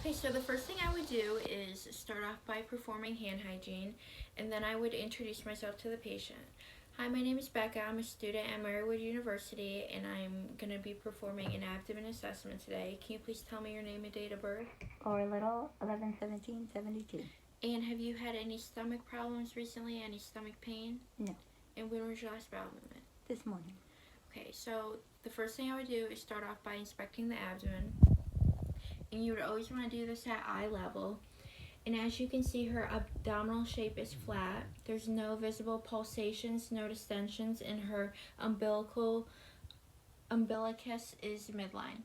Okay, so the first thing I would do is start off by performing hand hygiene, and then I would introduce myself to the patient. Hi, my name is Becca. I'm a student at Marywood University, and I'm going to be performing an abdomen assessment today. Can you please tell me your name and date of birth? Or little 11/17/72. And have you had any stomach problems recently? Any stomach pain? No. And when was your last bowel movement? This morning. Okay, so the first thing I would do is start off by inspecting the abdomen. And you would always want to do this at eye level. And as you can see, her abdominal shape is flat. There's no visible pulsations, no distensions, and her umbilicus is midline.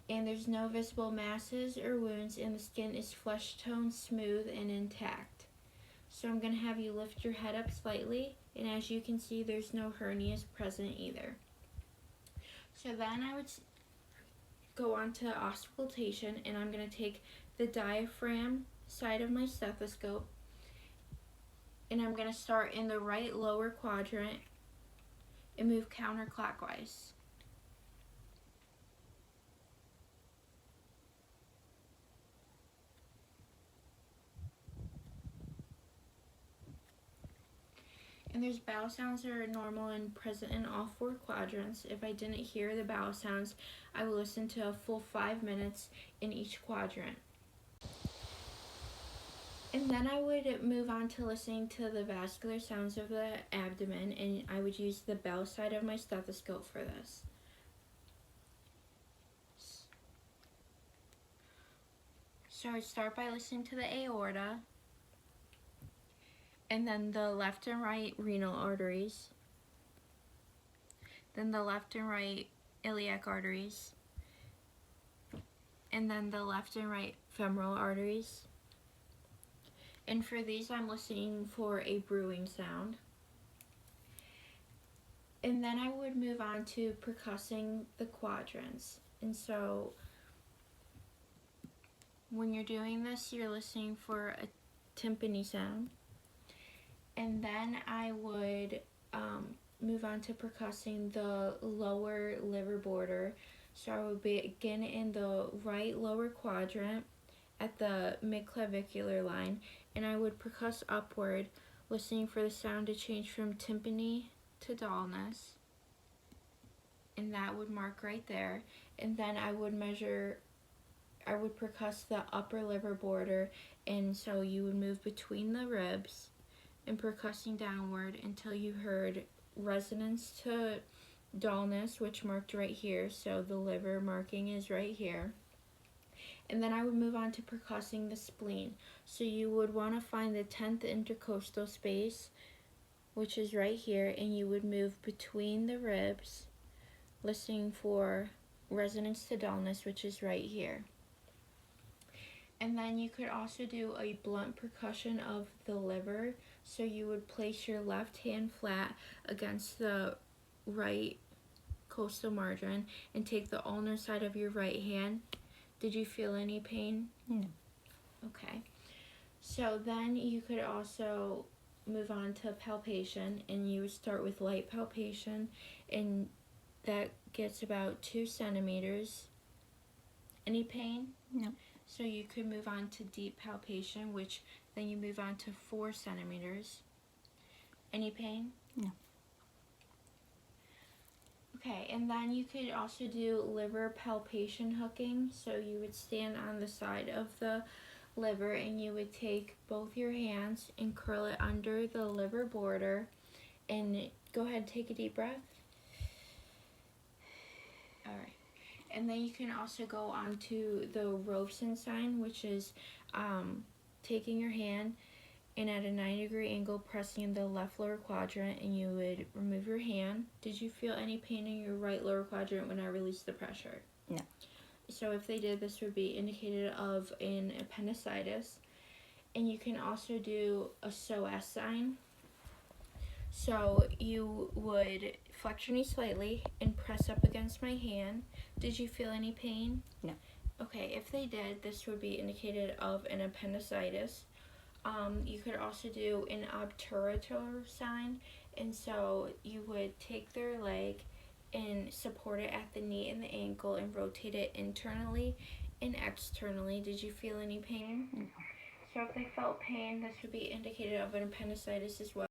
And there's no visible masses or wounds, and the skin is flesh tone, smooth, and intact. So I'm going to have you lift your head up slightly, and as you can see, there's no hernias present either. So then I would go on to auscultation, and I'm going to take the diaphragm side of my stethoscope, and I'm going to start in the right lower quadrant and move counterclockwise. And there's bowel sounds that are normal and present in all 4 quadrants. If I didn't hear the bowel sounds, I will listen to a full 5 minutes in each quadrant. And then I would move on to listening to the vascular sounds of the abdomen, and I would use the bell side of my stethoscope for this. So I'd start by listening to the aorta, and then the left and right renal arteries, then the left and right iliac arteries, and then the left and right femoral arteries. And for these, I'm listening for a brewing sound. And then I would move on to percussing the quadrants. And so when you're doing this, you're listening for a tympany sound. And then I would move on to percussing the lower liver border. So I would begin in the right lower quadrant at the midclavicular line, and I would percuss upward, listening for the sound to change from tympany to dullness. And that would mark right there. And then I would percuss the upper liver border, and so you would move between the ribs and percussing downward until you heard resonance to dullness, which marked right here. So the liver marking is right here. And then I would move on to percussing the spleen. So you would want to find the 10th intercostal space, which is right here, and you would move between the ribs, listening for resonance to dullness, which is right here. And then you could also do a blunt percussion of the liver. So you would place your left hand flat against the right costal margin and take the ulnar side of your right hand. Did you feel any pain? No. Okay. So then you could also move on to palpation, and you would start with light palpation, and that gets about 2 centimeters. Any pain? No. So you could move on to deep palpation, which then you move on to 4 centimeters. Any pain? No. Okay, and then you could also do liver palpation hooking. So you would stand on the side of the liver, and you would take both your hands and curl it under the liver border. And go ahead and take a deep breath. All right. And then you can also go on to the Robeson sign, which is taking your hand and at a 90-degree angle pressing in the left lower quadrant, and you would remove your hand. Did you feel any pain in your right lower quadrant when I released the pressure? No. So if they did, this would be indicated of an appendicitis. And you can also do a SOS sign. So you would flex your knee slightly and press up against my hand. Did you feel any pain? No. Okay, if they did, this would be indicated of an appendicitis. You could also do an obturator sign, and so you would take their leg and support it at the knee and the ankle and rotate it internally and externally. Did you feel any pain? No. So if they felt pain, this would be indicated of an appendicitis as well.